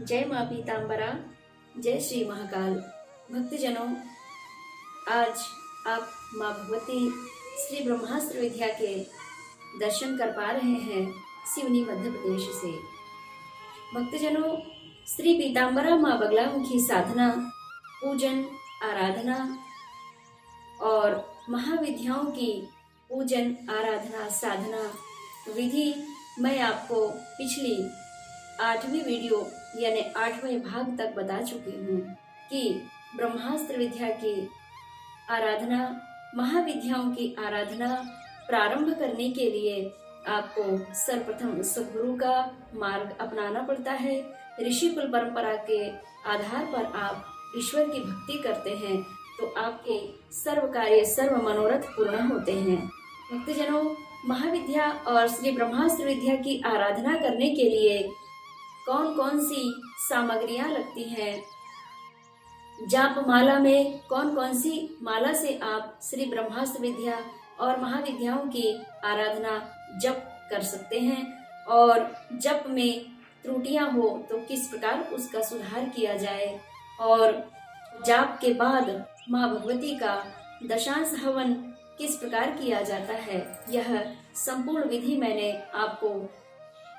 जय माँ पीताम्बरा, जय श्री महाकाल। भक्तजनों, आज आप माँ भगवती श्री ब्रह्मास्त्र विद्या के दर्शन कर पा रहे हैं सिवनी मध्य प्रदेश से। भक्तजनों, श्री पीताम्बरा माँ बगलामुखी साधना, पूजन, आराधना और महाविद्याओं की पूजन, आराधना, साधना विधि मैं आपको पिछली 8वीं वीडियो यानी 8वें भाग तक बता चुकी हूँ कि ब्रह्मास्त्र विद्या की आराधना, महाविद्याओं की आराधना प्रारंभ करने के लिए आपको सर्वप्रथम सद्गुरु का मार्ग अपनाना पड़ता है। ऋषिकुल परंपरा के आधार पर आप ईश्वर की भक्ति करते हैं तो आपके सर्व कार्य, सर्व मनोरथ पूर्ण होते हैं। भक्तजनों, महाविद्या और श्री ब्रह्मास्त्र विद्या की आराधना करने के लिए कौन कौन सी सामग्रियां लगती हैं, जाप माला में कौन कौन सी माला से आप श्री ब्रह्मास्त्र विद्या और महाविद्याओं की आराधना जप कर सकते हैं, और जप में त्रुटियां हो तो किस प्रकार उसका सुधार किया जाए, और जाप के बाद माँ भगवती का दशांश हवन किस प्रकार किया जाता है, यह संपूर्ण विधि मैंने आपको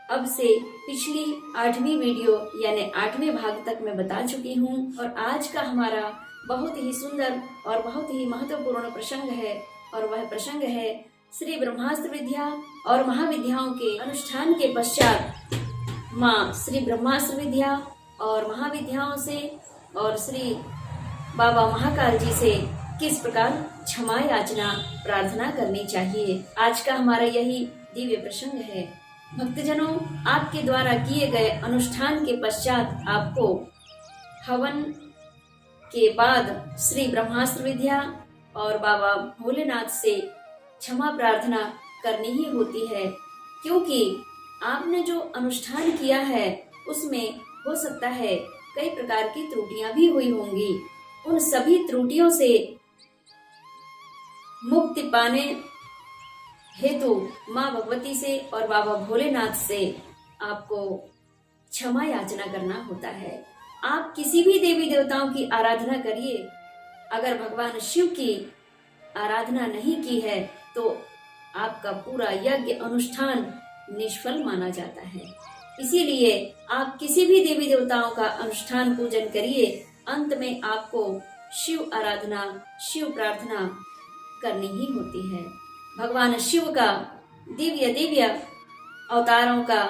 अब से पिछली 8वीं वीडियो यानी 8वें भाग तक मैं बता चुकी हूँ। और आज का हमारा बहुत ही सुंदर और बहुत ही महत्वपूर्ण प्रसंग है, और वह प्रसंग है श्री ब्रह्मास्त्र विद्या और महाविद्याओं के अनुष्ठान के पश्चात माँ श्री ब्रह्मास्त्र विद्या और महाविद्याओं से और श्री बाबा महाकाल जी से किस प्रकार क्षमा याचना प्रार्थना करनी चाहिए। आज का हमारा यही दिव्य प्रसंग है। भक्तजनों, आपके द्वारा किए गए अनुष्ठान के पश्चात आपको हवन के बाद श्री ब्रह्मास्त्र विद्या और बाबा भोलेनाथ से क्षमा प्रार्थना करनी ही होती है, क्योंकि आपने जो अनुष्ठान किया है उसमें हो सकता है कई प्रकार की त्रुटियां भी हुई होंगी। उन सभी त्रुटियों से मुक्ति पाने हेतु माँ भगवती से और बाबा भोलेनाथ से आपको क्षमा याचना करना होता है। आप किसी भी देवी देवताओं की आराधना करिए, अगर भगवान शिव की आराधना नहीं की है तो आपका पूरा यज्ञ अनुष्ठान निष्फल माना जाता है। इसीलिए आप किसी भी देवी देवताओं का अनुष्ठान पूजन करिए, अंत में आपको शिव आराधना, शिव प्रार्थना करनी ही होती है। भगवान शिव का दिव्य दिव्य अवतारों का,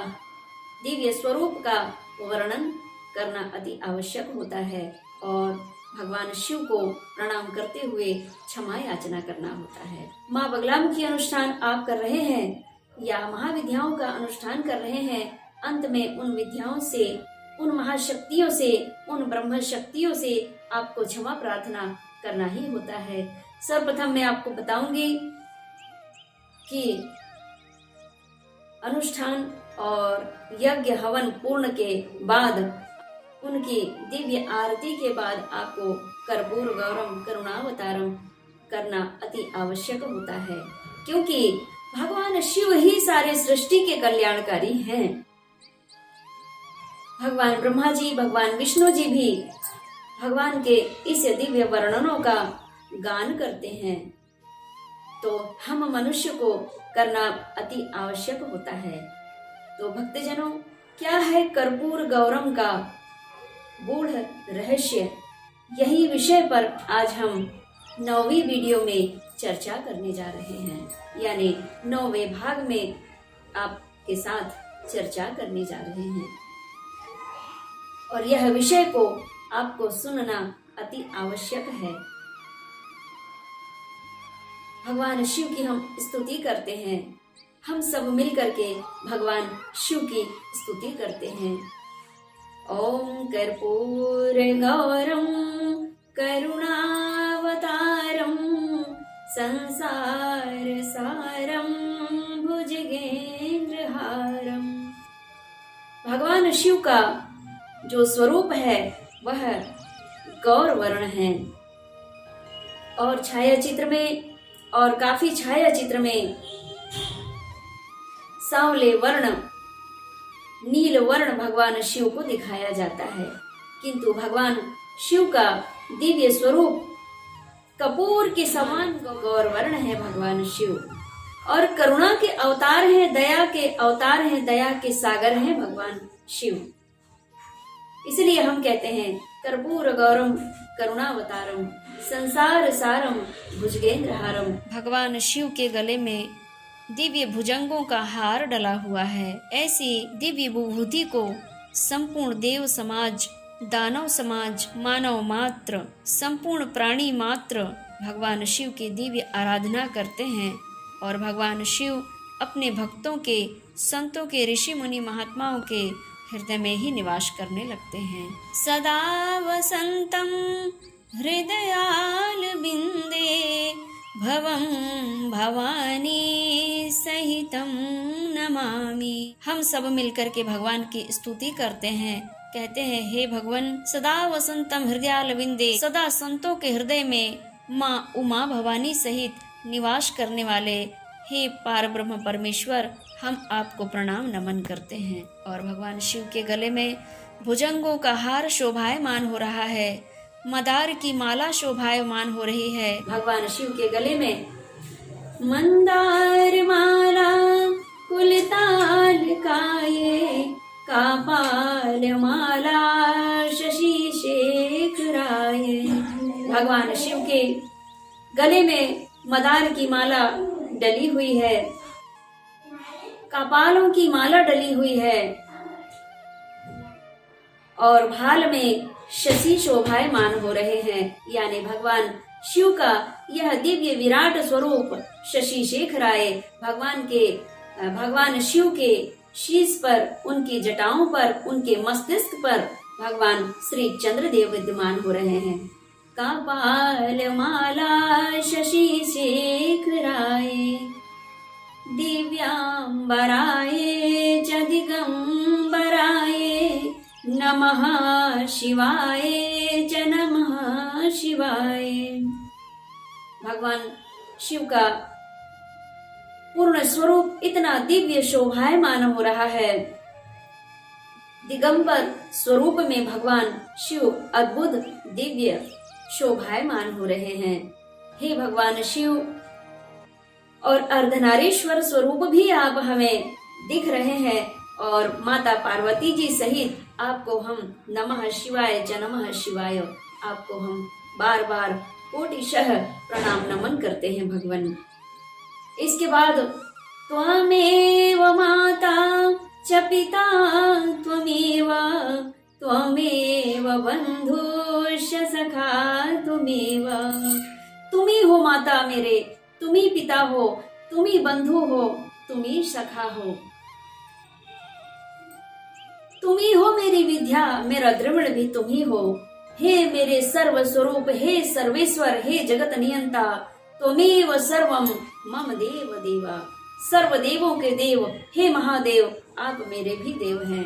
दिव्य स्वरूप का वर्णन करना अति आवश्यक होता है, और भगवान शिव को प्रणाम करते हुए क्षमा याचना करना होता है। माँ बगलामुखी अनुष्ठान आप कर रहे हैं या महाविद्याओं का अनुष्ठान कर रहे हैं, अंत में उन विद्याओं से, उन महाशक्तियों से, उन ब्रह्म शक्तियों से आपको क्षमा प्रार्थना करना ही होता है। सर्वप्रथम मैं आपको बताऊंगी कि अनुष्ठान और यज्ञ हवन पूर्ण के बाद, उनकी दिव्य आरती के बाद आपको कर्पूर गौरम करुणावतारम करना अति आवश्यक होता है, क्योंकि भगवान शिव ही सारे सृष्टि के कल्याणकारी हैं। भगवान ब्रह्मा जी, भगवान विष्णु जी भी भगवान के इस दिव्य वर्णनों का गान करते हैं, तो हम मनुष्य को करना अति आवश्यक होता है। तो भक्तजनों, क्या है कर्पूर गौरम का गूढ़ रहस्य, यही विषय पर आज हम 9वीं वीडियो में चर्चा करने जा रहे हैं, यानी 9वें भाग में आपके साथ चर्चा करने जा रहे हैं, और यह विषय को आपको सुनना अति आवश्यक है। भगवान शिव की हम स्तुति करते हैं, हम सब मिलकर के भगवान शिव की स्तुति करते हैं। ओम कर्पूर गौरम करुणावतारम संसार सारम भुजगेंद्रहारम। भगवान शिव का जो स्वरूप है वह गौर वर्ण है, और छायाचित्र में और काफी छायाचित्र में सांवले वर्ण नील वर्ण भगवान शिव को दिखाया जाता है, किंतु भगवान शिव का दिव्य स्वरूप कपूर के समान गौर वर्ण है भगवान शिव, और करुणा के अवतार हैं, दया के अवतार हैं, दया के सागर हैं भगवान शिव। इसलिए हम कहते हैं कर्पूर गौरम करुणावतारम संसार सारम भुजगेंद्रहारम। भगवान शिव के गले में दिव्य भुजंगों का हार डला हुआ है। ऐसी दिव्य विभूति को संपूर्ण देव समाज, दानव समाज, मानव मात्र, संपूर्ण प्राणी मात्र भगवान शिव की दिव्य आराधना करते हैं, और भगवान शिव अपने भक्तों के, संतों के, ऋषि मुनि महात्माओं के हृदय में ही निवास करने लगते हैं। सदा वसंतम हृदयाल बिंदे भवम भवानी सहितम नमामि। हम सब मिलकर के भगवान की स्तुति करते हैं, कहते हैं हे भगवान सदा वसंतम हृदयाल बिंदे, सदा संतों के हृदय में माँ उमा भवानी सहित निवास करने वाले हे पार ब्रह्म परमेश्वर, हम आपको प्रणाम नमन करते हैं। और भगवान शिव के गले में भुजंगों का हार शोभायमान हो रहा है, मदार की माला शोभायमान हो रही है। भगवान शिव के गले में मंदार माला कुलताल काये, कापाल माला शशि शेखराये। भगवान शिव के गले में मदार की माला डली हुई है, कपालों की माला डली हुई है, और भाल में शशि शोभायमान हो रहे हैं। यानी भगवान शिव का यह दिव्य विराट स्वरूप शशि शेखराय भगवान शिव के शीश पर, उनकी जटाओं पर, उनके मस्तिष्क पर भगवान श्री चंद्रदेव विद्यमान हो रहे हैं। कपाल माला शशि शेखराय दिव्यांबराय च दिगंबराय नमः शिवाय च नमः शिवाय। भगवान शिव का पूर्ण स्वरूप इतना दिव्य शोभायमान हो रहा है। दिगंबर स्वरूप में भगवान शिव अद्भुत दिव्य शोभायमान हो रहे हैं। हे भगवान शिव, और अर्धनारीश्वर स्वरूप भी आप हमें दिख रहे हैं, और माता पार्वती जी सहित आपको हम नमः शिवाय च नमः शिवाय, आपको हम बार बार कोटिशः प्रणाम नमन करते हैं भगवान। इसके बाद त्वमेव माता च पिता त्वमेव, त्वमेव बंधुश्च सखा त्वमेव। तुम ही हो माता मेरे, तुम ही पिता हो, तुम ही बंधु हो, तुम ही सखा हो, तुम ही हो मेरी विद्या, मेरा द्रविड़ भी तुम ही हो। हे मेरे सर्व स्वरूप, हे सर्वेश्वर, हे जगत नियंता, त्वमेव सर्वम मम देव देवा। सर्व देवों के देव, हे महादेव, आप मेरे भी देव हैं।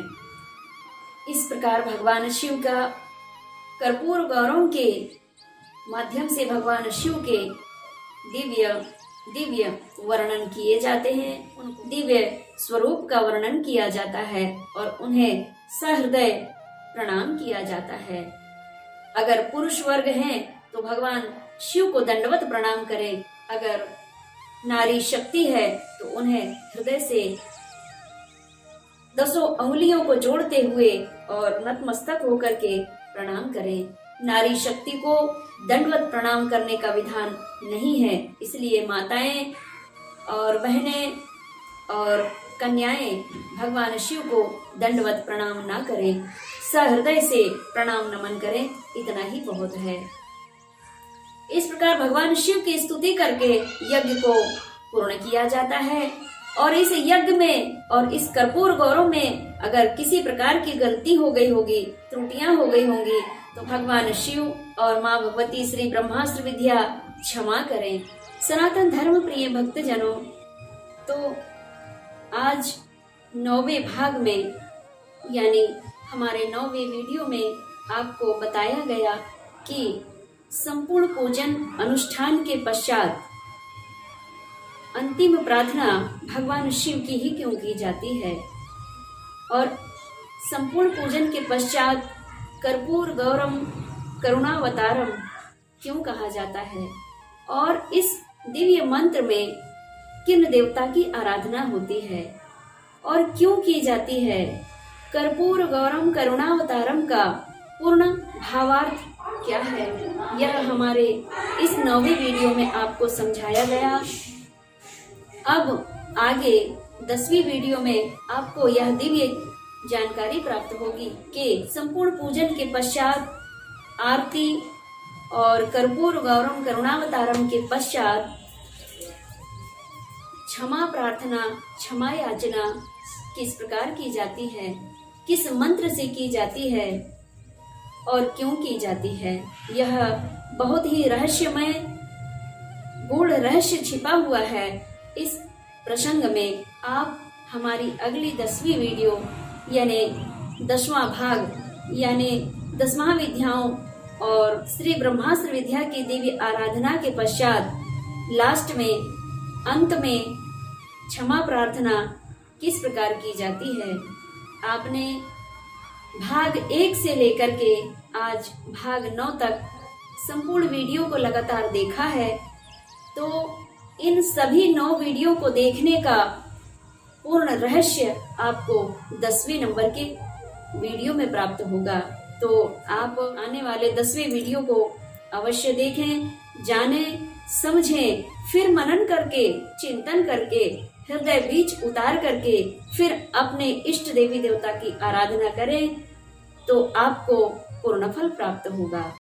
इस प्रकार भगवान शिव का कर्पूर गौरव के माध्यम से भगवान शिव के दिव्य वर्णन किए जाते हैं, उनको दिव्य स्वरूप का वर्णन किया जाता है, और उन्हें सहृदय प्रणाम किया जाता है। अगर पुरुष वर्ग हैं तो भगवान शिव को दंडवत प्रणाम करें, अगर नारी शक्ति है तो उन्हें हृदय से 10 अंगुलियों को जोड़ते हुए और नतमस्तक होकर के प्रणाम करें। नारी शक्ति को दंडवत प्रणाम करने का विधान नहीं है, इसलिए माताएं और बहनें और कन्याएं भगवान शिव को दंडवत प्रणाम ना करें, सहृदय से प्रणाम नमन करें, इतना ही बहुत है। इस प्रकार भगवान शिव की स्तुति करके यज्ञ को पूर्ण किया जाता है, और इस यज्ञ में और इस कर्पूर गौरव में अगर किसी प्रकार की गलती हो गई होगी, त्रुटियां हो गई होंगी, तो भगवान शिव और माँ भगवती श्री ब्रह्मास्त्र विद्या क्षमा करें। सनातन धर्म प्रिय भक्तजनों, तो आज 9वें भाग में यानी हमारे 9वें वीडियो में आपको बताया गया कि संपूर्ण पूजन अनुष्ठान के पश्चात अंतिम प्रार्थना भगवान शिव की ही क्यों की जाती है, और संपूर्ण पूजन के पश्चात कर्पूर गौरम करुणावतारम क्यों कहा जाता है और इस दिव्य मंत्र में किन देवता की आराधना होती है और क्यों की जाती है। कर्पूर गौरम करुणावतारम का पूर्ण भावार्थ क्या है, यह हमारे इस 9वीं वीडियो में आपको समझाया गया। अब आगे 10वीं वीडियो में आपको यह दिव्य जानकारी प्राप्त होगी कि संपूर्ण पूजन के पश्चात आरती और कर्पूर गौरम करुणावतारम के पश्चात क्षमा प्रार्थना, क्षमा याचना किस प्रकार की जाती है, किस मंत्र से की जाती है और क्यों की जाती है। यह बहुत ही रहस्यमय गूढ़ रहस्य छिपा हुआ है। इस प्रसंग में आप हमारी अगली 10वीं वीडियो यानी 10वां भाग यानी 10 महाविद्याओं और श्री ब्रह्मास्त्र विद्या की दिव्य आराधना के पश्चात लास्ट में अंत में क्षमा प्रार्थना किस प्रकार की जाती है। आपने भाग 1 से लेकर के आज भाग 9 तक संपूर्ण वीडियो को लगातार देखा है, तो इन सभी 9 वीडियो को देखने का पूर्ण रहस्य आपको 10वें नंबर के वीडियो में प्राप्त होगा। तो आप आने वाले 10वें वीडियो को अवश्य देखें, जानें, समझें, फिर मनन करके, चिंतन करके, हृदय बीज उतार करके फिर अपने इष्ट देवी देवता की आराधना करें तो आपको पूर्ण फल प्राप्त होगा।